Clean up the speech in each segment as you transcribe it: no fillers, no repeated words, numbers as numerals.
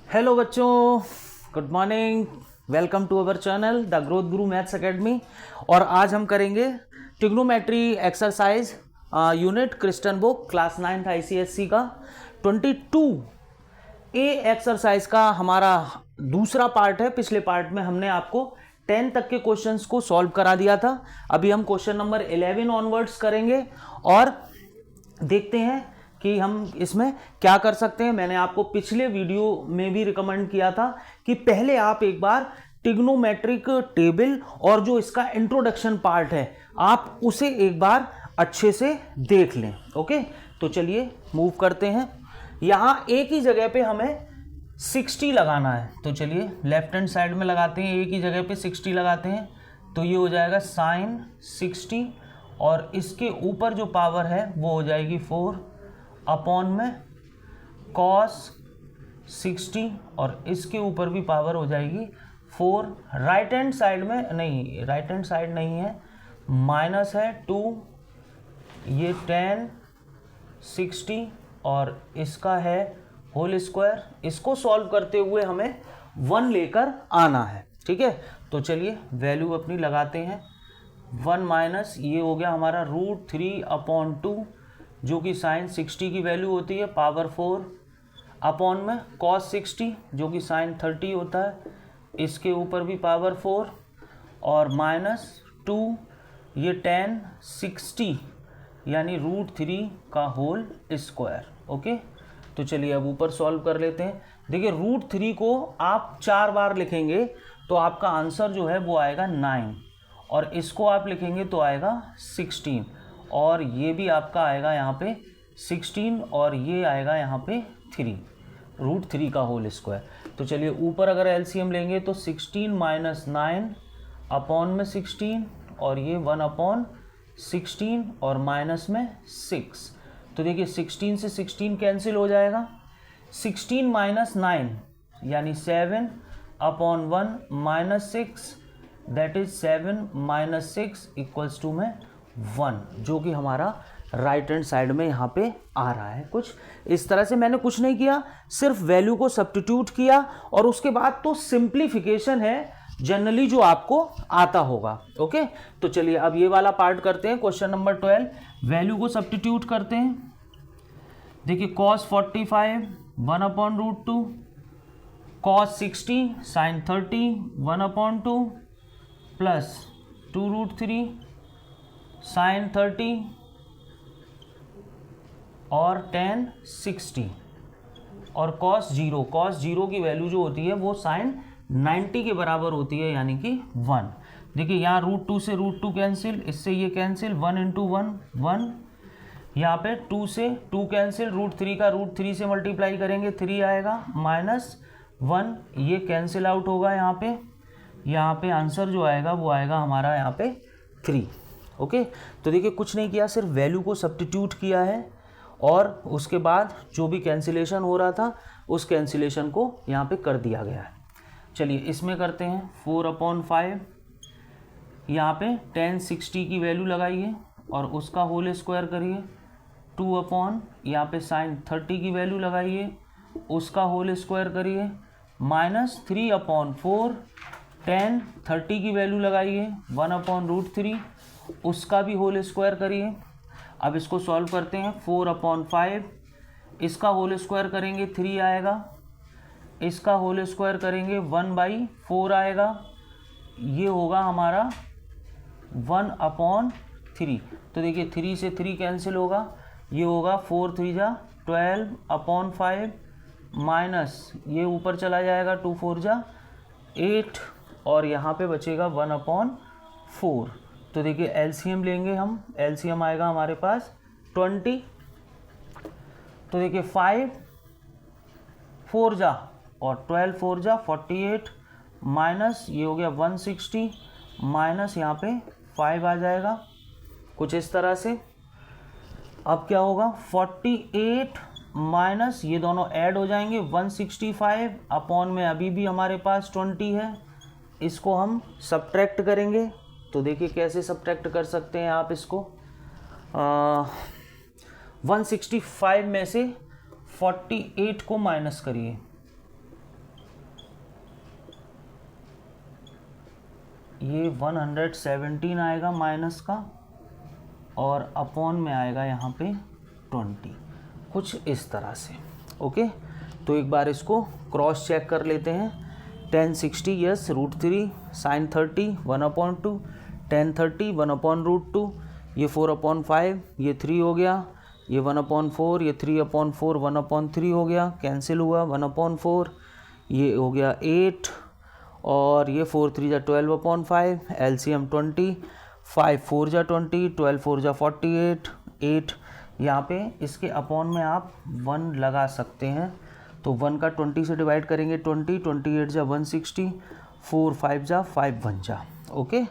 Hello बच्चों, good morning. Welcome to our channel the growth guru maths academy. और आज हम करेंगे trigonometry exercise unit Kristen book class 9th ICSE का 22A exercise का हमारा दूसरा पार्ट है। पिछले पार्ट में हमने आपको 10 तक के क्वेश्चंस को सॉल्व करा दिया था। अभी हम क्वेश्चन नंबर 11 ऑनवर्ड्स करेंगे और देखते हैं कि हम इसमें क्या कर सकते हैं। मैंने आपको पिछले वीडियो में भी रिकमेंड किया था कि पहले आप एक बार ट्रिग्नोमेट्रिक टेबल और जो इसका इंट्रोडक्शन पार्ट है आप उसे एक बार अच्छे से देख लें। ओके, तो चलिए मूव करते हैं। यहाँ एक ही जगह पे हमें 60 लगाना है, तो चलिए लेफ्ट हैंड साइड में लगाते हैं। एक ही जगह पे 60 लगाते हैं तो ये हो जाएगा साइन 60 और इसके ऊपर जो पावर है वो हो जाएगी 4 अपॉन में कॉस 60 और इसके ऊपर भी पावर हो जाएगी 4। राइट हैंड साइड में नहीं, राइट हैंड साइड नहीं है, माइनस है 2, ये 10 60 और इसका है होल स्क्वायर। इसको सॉल्व करते हुए हमें 1 लेकर आना है। ठीक है, तो चलिए वैल्यू अपनी लगाते हैं। 1 माइनस ये हो गया हमारा √3/2 जो कि साइन 60 की वैल्यू होती है, पावर 4 अपॉन में कॉस 60 जो कि साइन 30 होता है, इसके ऊपर भी पावर 4 और माइनस 2 ये 10 60 यानी √3 का होल स्क्वायर। ओके, तो चलिए अब ऊपर सॉल्व कर लेते हैं। देखिए √3 को आप 4 बार लिखेंगे तो आपका आंसर जो है वो आएगा 9 और इसको आप लिखेंगे तो आएगा 16 और ये भी आपका आएगा यहाँ पे 16 और ये आएगा यहाँ पे 3, √3 का होल स्क्वायर। तो चलिए ऊपर अगर एलसीएम लेंगे तो 16 माइनस 9 अपॉन में 16 और ये 1/16 और माइनस में 6। तो देखिए 16 से 16 कैंसिल हो जाएगा। 16 माइनस 9 यानी 7/1 minus 6 that is 7 minus 6 equals to में 1 जो कि हमारा राइट हैंड साइड में यहाँ पे आ रहा है। कुछ इस तरह से मैंने कुछ नहीं किया, सिर्फ वैल्यू को सब्स्टिट्यूट किया और उसके बाद तो सिंप्लीफिकेशन है जनरली जो आपको आता होगा। ओके, तो चलिए अब ये वाला पार्ट करते हैं। क्वेश्चन नंबर 12, वैल्यू को सब्स्टिट्यूट करते हैं। देखिए cos 45 1/√2, cos 60 sin 30 1/2 plus 2√3 sign 30 और tan 60 और cos 0 की वैल्यू जो होती है वो साइन 90 के बराबर होती है यानी कि 1। देखिए यहाँ √2 से √2 कैंसिल, इससे ये कैंसिल, 1 × 1 1, यहाँ पे 2 से 2 कैंसिल, √3 का √3 से मल्टीप्लाई करेंगे 3 आएगा, माइनस 1 ये कैंसिल आउट होगा। यहाँ पे आंसर जो आएगा वो आएगा हमारा यहाँ पे 3। ओके, तो देखिए कुछ नहीं किया, सिर्फ वैल्यू को सब्स्टिट्यूट किया है और उसके बाद जो भी कैंसिलेशन हो रहा था उस कैंसिलेशन को यहाँ पे कर दिया गया है। चलिए इसमें करते हैं 4/5, यहाँ पे tan 60 की वैल्यू लगाइए और उसका होल स्क्वायर करिए, 2 यहाँ पे sin 30 की वैल्यू लगाइए, उसका होल स्क्वायर करिए, माइनस 3/4 tan 30 की वैल्यू लगाइए, 1/√3 उसका भी होल स्क्वायर करिए। अब इसको सॉल्व करते हैं। 4/5 इसका होल स्क्वायर करेंगे 3 आएगा, इसका होल स्क्वायर करेंगे 1/4 आएगा, ये होगा हमारा 1/3। तो देखिए 3 से 3 कैंसिल होगा, ये होगा 4 3 जा 12/5 माइनस ये ऊपर चला जाएगा 2 4 जा 8 और यहाँ पे बचेगा 1/4। तो देखिए एलसीएम लेंगे हम, एलसीएम आएगा हमारे पास 20। तो देखिए 5 4 जा और 12 4 जा 48 माइनस ये हो गया 160 माइनस यहाँ पे 5 आ जाएगा कुछ इस तरह से। अब क्या होगा 48 माइनस ये दोनों ऐड हो जाएंगे 165 अपॉन में अभी भी हमारे पास 20 है, इसको हम सब्ट्रैक्ट करेंगे। तो देखिए कैसे सब्ट्रैक्ट कर सकते हैं आप इसको। 165 में से 48 को माइनस करिए, ये 117 आएगा माइनस का, और अपॉन में आएगा यहाँ पे 20, कुछ इस तरह से। ओके, तो एक बार इसको क्रॉस चेक कर लेते हैं। 1060 यस, √3 sin 30 1/2, 1030 1/√2, ये 4/5, ये 3 हो गया, ये 1/4, ये 3/4, 1/3 हो गया, कैंसिल हुआ, 1/4, ये हो गया 8, और ये 4 3 जा 12/5, LCM 20, 5 4 जा 20, 12 4 जा 48, 8, यहाँ पे इसके अपॉन में आप 1 लगा सकते हैं। तो 1 का 20 से डिवाइड करेंगे 20, 28 जा 160, 4 5 जा 5 1 जा। ओके,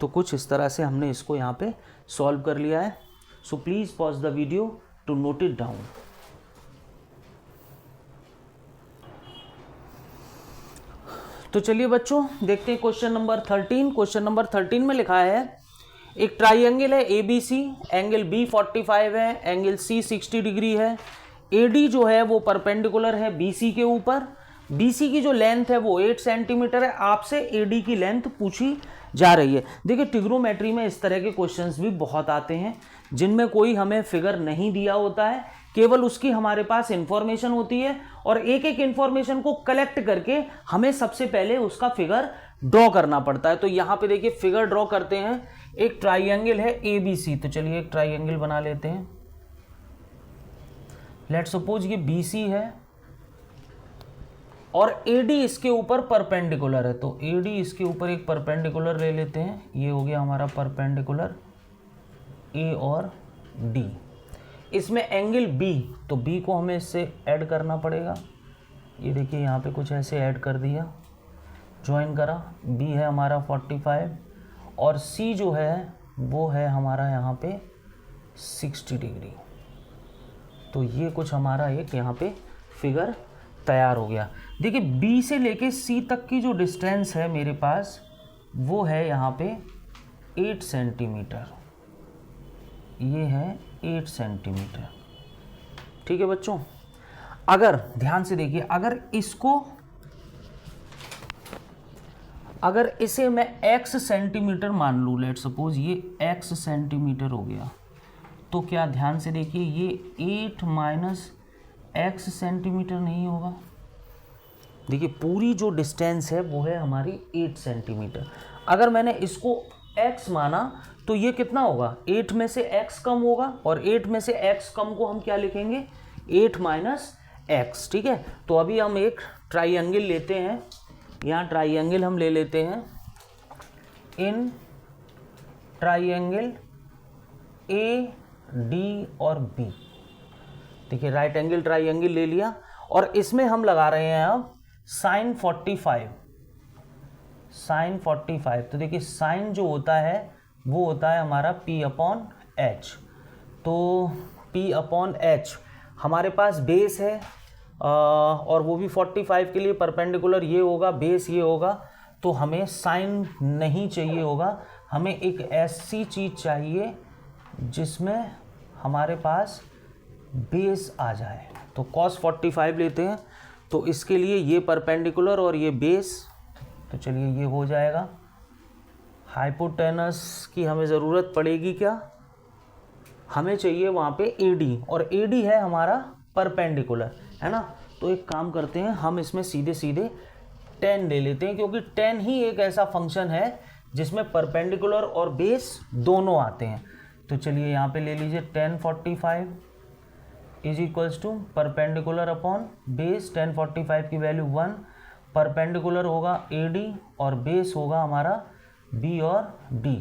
तो कुछ इस तरह से हमने इसको यहाँ पे सॉल्व कर लिया है। So please pause the video to note it down. तो चलिए बच्चों देखते हैं क्वेश्चन नंबर 13। क्वेश्चन नंबर 13 में लिखा है एक ट्राइंगल है ABC, एंगल B 45 है, एंगल C 60 डिग्री है, AD जो है वो परपेंडिकुलर है BC के ऊपर, BC की जो लेंथ है वो 8 सेंटीमीटर है। आपसे AD की लेंथ पूछी जा रही है। देखिए ट्रिग्नोमेट्री में इस तरह के क्वेश्चंस भी बहुत आते हैं जिनमें कोई हमें फिगर नहीं दिया होता है, केवल उसकी हमारे पास इंफॉर्मेशन होती है, और एक एक इंफॉर्मेशन को कलेक्ट करके हमें सबसे पहले उसका फिगर ड्रॉ करना पड़ता है। तो यहाँ पे देखिए फिगर ड्रॉ करते हैं। एक ट्राइंगल है ABC, तो चलिए एक ट्राइंगल बना लेते हैं। लेट्स सपोज ये BC है और AD इसके ऊपर परपेंडिकुलर है, तो AD इसके ऊपर एक परपेंडिकुलर ले लेते हैं। ये हो गया हमारा परपेंडिकुलर A और D। इसमें एंगल B, तो B को हमें इससे ऐड करना पड़ेगा। ये देखिए यहाँ पे कुछ ऐसे ऐड कर दिया, ज्वाइन करा। B है हमारा 45 और C जो है वो है हमारा यहाँ पे 60 डिग्री। तो ये कुछ हमारा एक यहाँ पे फिगर तैयार हो गया। देखिए B से लेके C तक की जो डिस्टेंस है मेरे पास वो है यहाँ पे 8 सेंटीमीटर। ये है 8 सेंटीमीटर। ठीक है बच्चों, अगर ध्यान से देखिए, अगर इसे मैं x सेंटीमीटर मान लूँ, लेट सपोज ये x सेंटीमीटर हो गया, तो क्या ध्यान से देखिए ये 8 माइनस x सेंटीमीटर नहीं होगा। देखिए पूरी जो डिस्टेंस है वो है हमारी 8 सेंटीमीटर। अगर मैंने इसको x माना तो ये कितना होगा, 8 में से x कम होगा, और 8 में से x कम को हम क्या लिखेंगे, 8 माइनस x। ठीक है, तो अभी हम एक ट्राइंगल लेते हैं। यहाँ ट्राइंगल हम ले लेते हैं, इन ट्राइंगल AD और B। देखिए राइट एंगल ट्राइंगल ले लिया, और इसमें हम लगा रहे हैं अब sin 45। sin 45, तो देखिए sin जो होता है वो होता है हमारा P/H। तो P/H हमारे पास बेस है, और वो भी 45 के लिए परपेंडिकुलर ये होगा, बेस ये होगा। तो हमें साइन नहीं चाहिए होगा, हमें एक ऐसी चीज़ चाहिए जिसमें हमारे पास बेस आ जाए। तो cos 45 लेते हैं, तो इसके लिए ये परपेंडिकुलर और ये बेस, तो चलिए ये हो जाएगा। हाइपोटेनस की हमें ज़रूरत पड़ेगी क्या, हमें चाहिए वहाँ पे AD, और AD है हमारा परपेंडिकुलर, है ना। तो एक काम करते हैं, हम इसमें सीधे सीधे 10 ले लेते हैं, क्योंकि 10 ही एक ऐसा फंक्शन है जिसमें परपेंडिकुलर और बेस दोनों आते हैं। तो चलिए यहाँ पे ले लीजिए 10 45 is equals to perpendicular upon base. 10 45 की वैल्यू 1, परपेंडिकुलर होगा AD और बेस होगा हमारा B और D।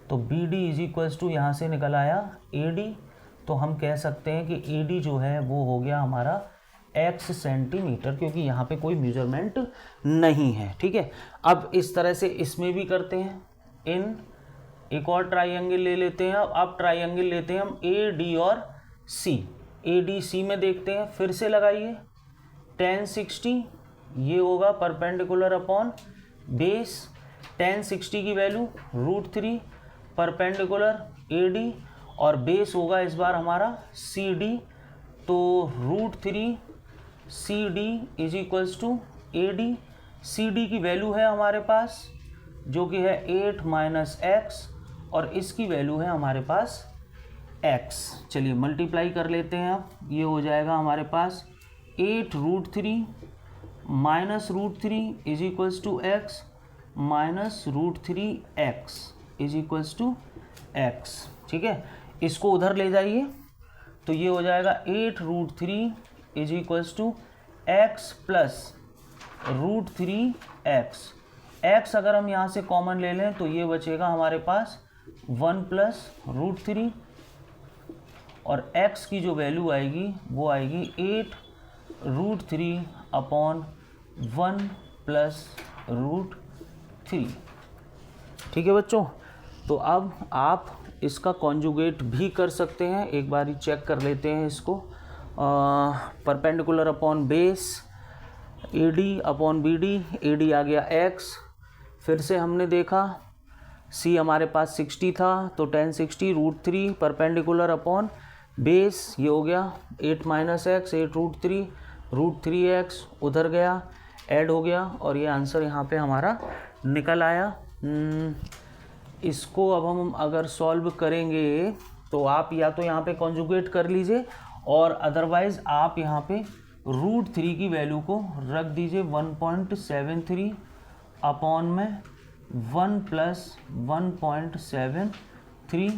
तो BD इज इक्वल्स टू यहाँ से निकल आया AD। तो हम कह सकते हैं कि AD जो है वो हो गया हमारा x सेंटीमीटर, क्योंकि यहाँ पे कोई मेजरमेंट नहीं है। ठीक है, अब इस तरह से इसमें भी करते हैं। इन एक और ट्राइंगल ले लेते हैं। अब ट्राइंगल लेते हैं हम AD और C। ADC में देखते हैं, फिर से लगाइए 10 60, ये होगा परपेंडिकुलर अपॉन बेस। 10 60 की वैल्यू √3 परपेंडिकुलर AD, और बेस होगा इस बार हमारा CD। तो √3 CD is equals to AD। CD की वैल्यू है हमारे पास जो कि है 8 माइनस एक्स, और इसकी वैल्यू है हमारे पास x। चलिए मल्टीप्लाई कर लेते हैं अब, ये हो जाएगा हमारे पास 8√3 minus √3 is equals to x minus √3x is equals to x। ठीक है, इसको उधर ले जाइए तो ये हो जाएगा 8√3 is equals to x plus √3x। x अगर हम यहाँ से कॉमन ले लें तो ये बचेगा हमारे पास 1 प्लस √3, और x की जो वैल्यू आएगी वो आएगी 8√3 अपॉन 1 प्लस √3। ठीक है बच्चों, तो अब आप इसका कॉन्जुगेट भी कर सकते हैं। एक बार ही चेक कर लेते हैं इसको। Perpendicular upon base AD upon BD, AD आ गया x। फिर से हमने देखा C हमारे पास 60 था तो 1060 √3 परपेंडिकुलर अपॉन बेस, ये हो गया 8 माइनस एक्स 8√3 √3x, उधर गया ऐड हो गया और ये आंसर यहाँ पे हमारा निकल आया। इसको अब हम अगर सॉल्व करेंगे तो आप या तो यहाँ पे कॉन्जुगेट कर लीजिए, और अदरवाइज़ आप यहाँ पे √3 की वैल्यू को रख दीजिए 1.73 अपॉन में 1 प्लस 1.73,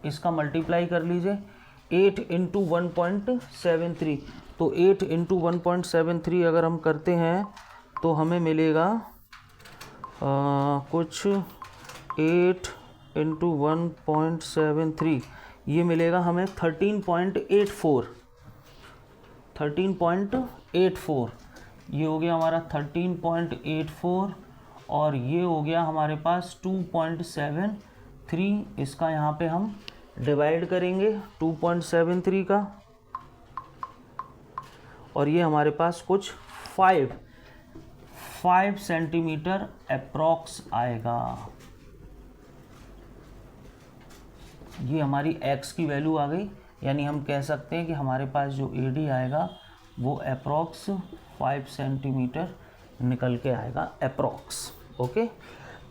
इसका मल्टीप्लाई कर लीजिए 8 इंटू 1.73, तो 8 इंटू 1.73 अगर हम करते हैं तो हमें मिलेगा कुछ 8 इंटू 1.73, ये मिलेगा हमें 13.84, ये हो गया हमारा 13.84, और ये हो गया हमारे पास 2.73। इसका यहाँ पे हम डिवाइड करेंगे 2.73 का, और ये हमारे पास कुछ 5 सेंटीमीटर अप्रॉक्स आएगा। ये हमारी x की वैल्यू आ गई, यानी हम कह सकते हैं कि हमारे पास जो AD आएगा वो अप्रॉक्स 5 सेंटीमीटर निकल के आएगा अप्रॉक्स। ओके,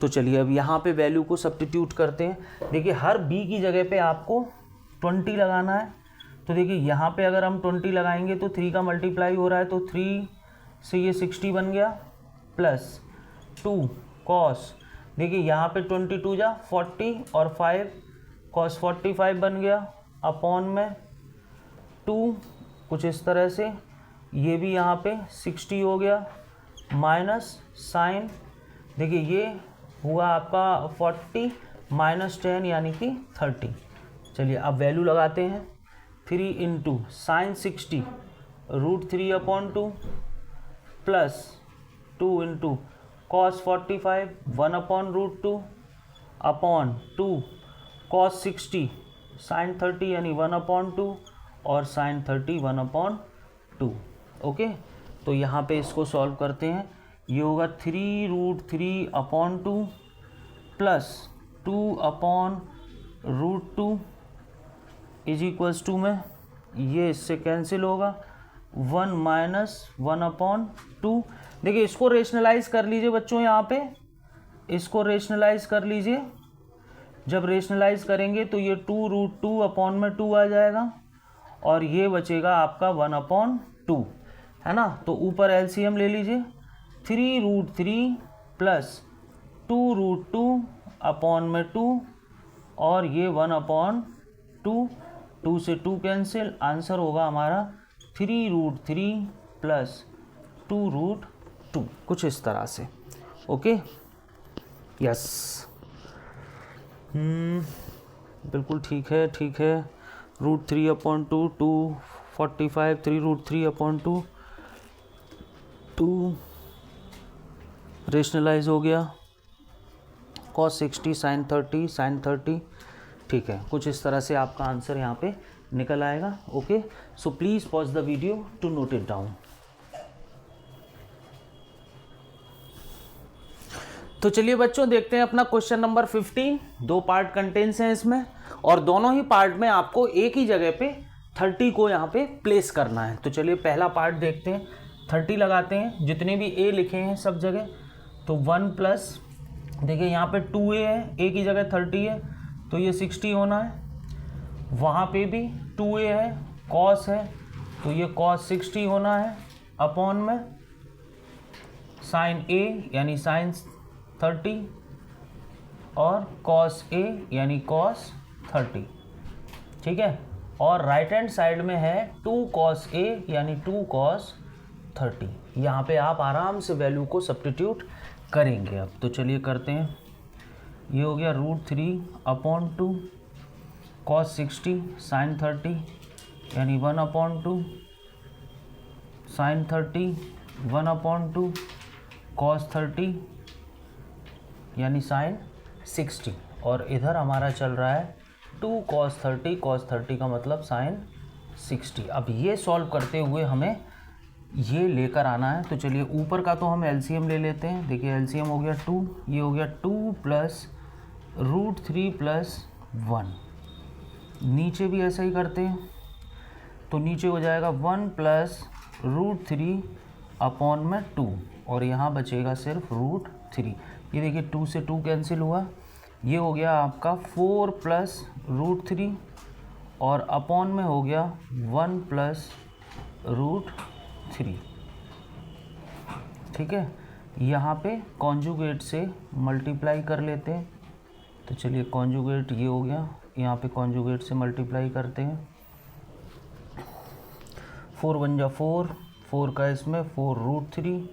तो चलिए अब यहाँ पे वैल्यू को सब्स्टिट्यूट करते हैं। देखिए हर b की जगह पे आपको 20 लगाना है, तो देखिए यहाँ पे अगर हम 20 लगाएंगे तो 3 का मल्टीप्लाई हो रहा है, तो 3 से ये 60 बन गया, प्लस 2 कॉस, देखिए यहाँ पे 22 जा 40 और 5 कॉस 45 बन गया, अपॉन में 2 कुछ इस तरह से, ये भी यहाँ पे 60 हो गया, माइनस साइन, देखिए ये हुआ आपका 40 माइनस 10 यानी कि 30। चलिए अब वैल्यू लगाते हैं, 3 into sine 60 √3 upon 2 plus 2 into cos 45 1 upon √2 upon 2 cos 60 sine 30 यानी 1 अपॉन 2 और साइन 30 1 अपॉन 2। ओके, तो यहाँ पे इसको सॉल्व करते हैं, ये होगा 3√3 upon 2 plus 2 upon √2 is equals to में ये इससे कैंसिल होगा 1 माइनस 1 अपॉन 2। देखिए इसको रेशनलाइज कर लीजिए बच्चों, यहाँ पे इसको रेशनलाइज कर लीजिए, जब रेशनलाइज करेंगे तो ये 2√2 अपॉन में 2 आ जाएगा, और ये बचेगा आपका 1 अपॉन 2, है ना। तो ऊपर एलसीएम ले लीजिए, 3√3 प्लस 2√2 अपॉन में 2 और ये 1 अपॉन 2, 2 से 2 कैंसिल, आंसर होगा हमारा 3√3 प्लस 2√2, कुछ इस तरह से। ओके, यस, बिल्कुल ठीक है, ठीक है। √3 अपॉन 2 245, 3√3 अपॉन 2 2 रेशनलाइज हो गया, cos 60 sin 30, ठीक है, कुछ इस तरह से आपका आंसर यहाँ पे निकल आएगा। Okay, so please pause the video to note it down. तो चलिए बच्चों देखते हैं अपना क्वेश्चन नंबर 15। 2 पार्ट कंटेंट्स हैं इसमें, और दोनों ही पार्ट में आपको एक ही जगह पे 30 को यहाँ पे प्लेस करना है। तो चलिए पहला पार्ट देखते हैं, 30 लगाते हैं, जितने भी ए लिखे हैं सब जगह, तो 1 प्लस देखिए यहाँ पे 2a है, a की जगह 30 है तो ये 60 होना है। वहाँ पे भी 2a है, cos है तो ये cos 60 होना है अपॉन में sin a यानी sin 30 और cos a यानी cos 30, ठीक है। और राइट हैंड साइड में है 2 cos a यानी 2 cos 30। यहाँ पे आप आराम से वैल्यू को सब्स्टिट्यूट करेंगे। अब तो चलिए करते हैं। ये हो गया √3/2 cos 60 sin 30 यानी 1/2 sin 30 1/2 cos 30 यानी sin 60। और इधर हमारा चल रहा है 2 cos 30 का मतलब sin 60। अब ये सॉल्व करते हुए हमें ये लेकर आना है। तो चलिए ऊपर का तो हम एलसीएम ले लेते हैं। देखिए एलसीएम हो गया 2, ये हो गया 2 + √3 + 1। नीचे भी ऐसा ही करते हैं तो नीचे हो जाएगा 1 + √3/2 और यहाँ बचेगा सिर्फ √3। ये देखिए 2 से 2 कैंसिल हुआ। ये हो गया आपका 4 + √3 और अपॉन में हो गया 1 + √3, ठीक है। यहाँ पे कॉन्जुगेट से मल्टीप्लाई कर लेते हैं। तो चलिए कॉन्जुगेट ये हो गया, यहाँ पे कॉन्जुगेट से मल्टीप्लाई करते हैं। 4 × 1 = 4, 4 का इसमें 4 √3,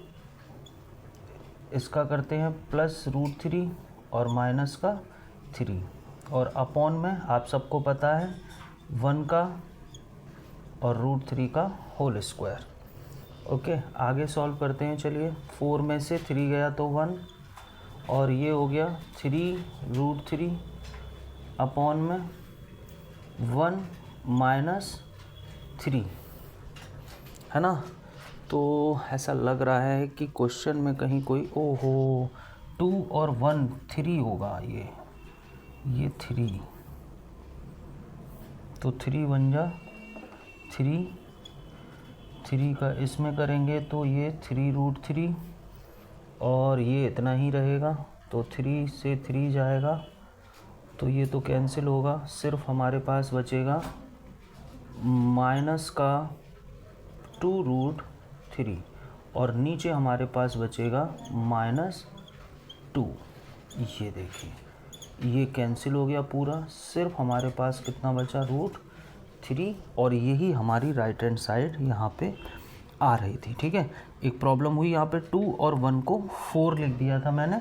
इसका करते हैं प्लस √3 और माइनस का 3 और अपॉन में आप सबको पता है 1 का और √3 का होल स्क्वायर। ओके, आगे सॉल्व करते हैं। चलिए 4 में से 3 गया तो 1 और ये हो गया 3 √3 अपॉन में 1 - 3, है ना। तो ऐसा लग रहा है कि क्वेश्चन में कहीं कोई 2 और 1 3 होगा। ये 3 तो 3 बन जा 3 का इसमें करेंगे तो ये 3 √3 और ये इतना ही रहेगा तो 3 से 3 जाएगा तो ये तो कैंसिल होगा। सिर्फ हमारे पास बचेगा माइनस का 2 √3 और नीचे हमारे पास बचेगा -2। ये देखिए ये कैंसिल हो गया पूरा। सिर्फ हमारे पास कितना बचा √3 और यही हमारी राइट हैंड साइड यहाँ पे आ रही थी, ठीक है। एक प्रॉब्लम हुई यहाँ पे 2 और 1 को 4 लिख दिया था मैंने,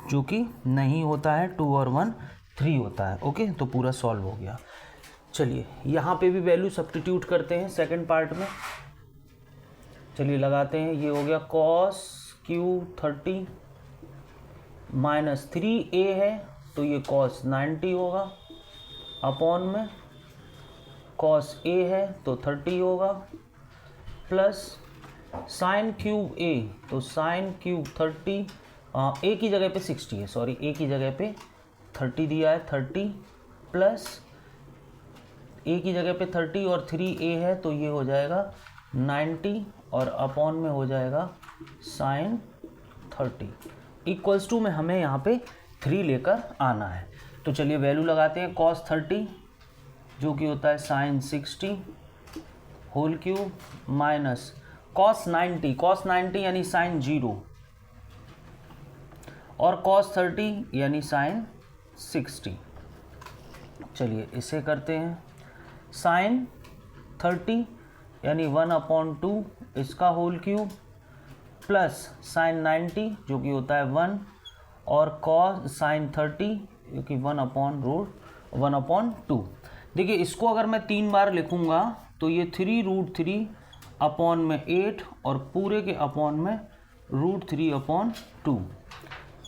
जो कि नहीं होता है। 2 और 1 3 होता है। ओके, तो पूरा सॉल्व हो गया। चलिए यहाँ पे भी वैल्यू सब्स्टिट्यूट करते हैं सेकंड पार्ट में। चलिए लगाते हैं। ये हो गया cos Q 30 - 3a है तो ये cos 90 होगा अपॉन में cos a है तो 30 होगा प्लस sin क्यूब a तो sin क्यूब 30 a की जगह पे 60 है, सॉरी a की जगह पे 30 दिया है 30 प्लस a की जगह पे 30 और 3a है तो ये हो जाएगा 90 और अपॉन में हो जाएगा sin 30 इक्वल्स टू में हमें यहाँ पे 3 लेकर आना है। तो चलिए वैल्यू लगाते हैं। cos 30 जो कि होता है sin 60 whole cube minus cos 90 यानी sin 0 और cos 30 यानी sin 60। चलिए इसे करते हैं। sin 30 यानी 1/2 इसका होल क्यूब प्लस sin 90 जो कि होता है 1 और cos sin 30 जो कि 1/2। देखिए इसको अगर मैं 3 बार लिखूंगा तो ये 3 √3 अपॉन में 8 और पूरे के अपॉन में √3/2।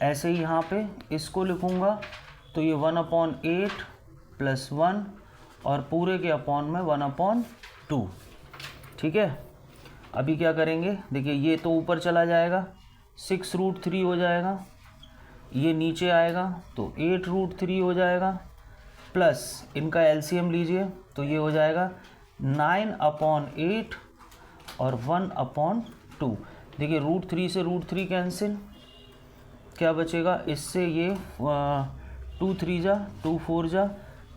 ऐसे ही यहाँ पे इसको लिखूंगा तो ये 1/8 प्लस 1 और पूरे के अपॉन में 1/2, ठीक है। अभी क्या करेंगे, देखिए ये तो ऊपर चला जाएगा 6 √3 हो जाएगा, ये नीचे आएगा तो 8 √3 हो जाएगा प्लस इनका एलसीएम लीजिए तो ये हो जाएगा 9/8 और 1/2। देखिए √3 से √3 कैंसिल क्या बचेगा इससे, ये 2 3 जा 2 4 जा,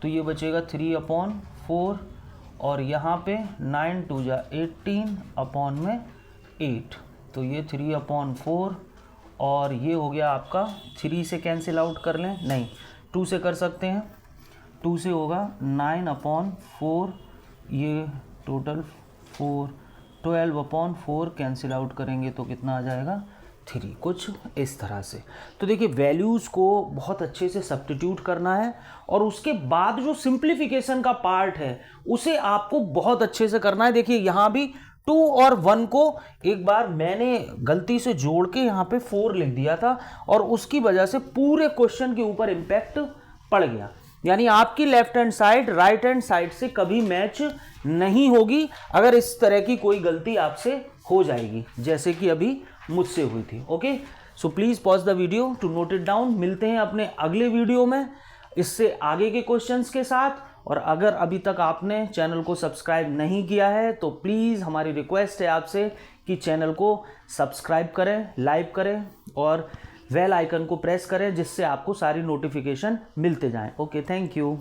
तो ये बचेगा 3/4, और यहाँ पे 9 2 जा 18 अपॉन में 8, तो ये 3/4, और ये हो गया आपका 3 से कैंसिल आउट कर लें, नहीं 2 से कर सकते हैं, 2 से होगा 9/4, ये टोटल 4, 12/4 कैंसिल आउट करेंगे तो कितना आ जाएगा 3, कुछ इस तरह से। तो देखिए वैल्यूज़ को बहुत अच्छे से सब्स्टिट्यूट करना है, और उसके बाद जो सिंप्लीफिकेशन का पार्ट है उसे आपको बहुत अच्छे से करना है। देखिए यहाँ भी 2 और 1 को एक बार मैंने गलती से जोड़ के यहाँ पे 4 लिख दिया था, और उसकी वजह से पूरे क्वेश्चन के ऊपर इम्पैक्ट पड़ गया। यानी आपकी left hand side right hand side से कभी मैच नहीं होगी अगर इस तरह की कोई गलती आपसे हो जाएगी, जैसे कि अभी मुझसे हुई थी। Okay, so please pause the video to note it down. मिलते हैं अपने अगले वीडियो में इससे आगे के क्वेश्चंस के साथ। और अगर अभी तक आपने चैनल को सब्सक्राइब नहीं किया है तो प्लीज़ हमारी रिक्वेस्ट है आपसे कि चैनल को सब्सक्राइब करें, लाइक करें और बेल आइकन को प्रेस करें, जिससे आपको सारी नोटिफिकेशन मिलते जाएं। Okay, thank you.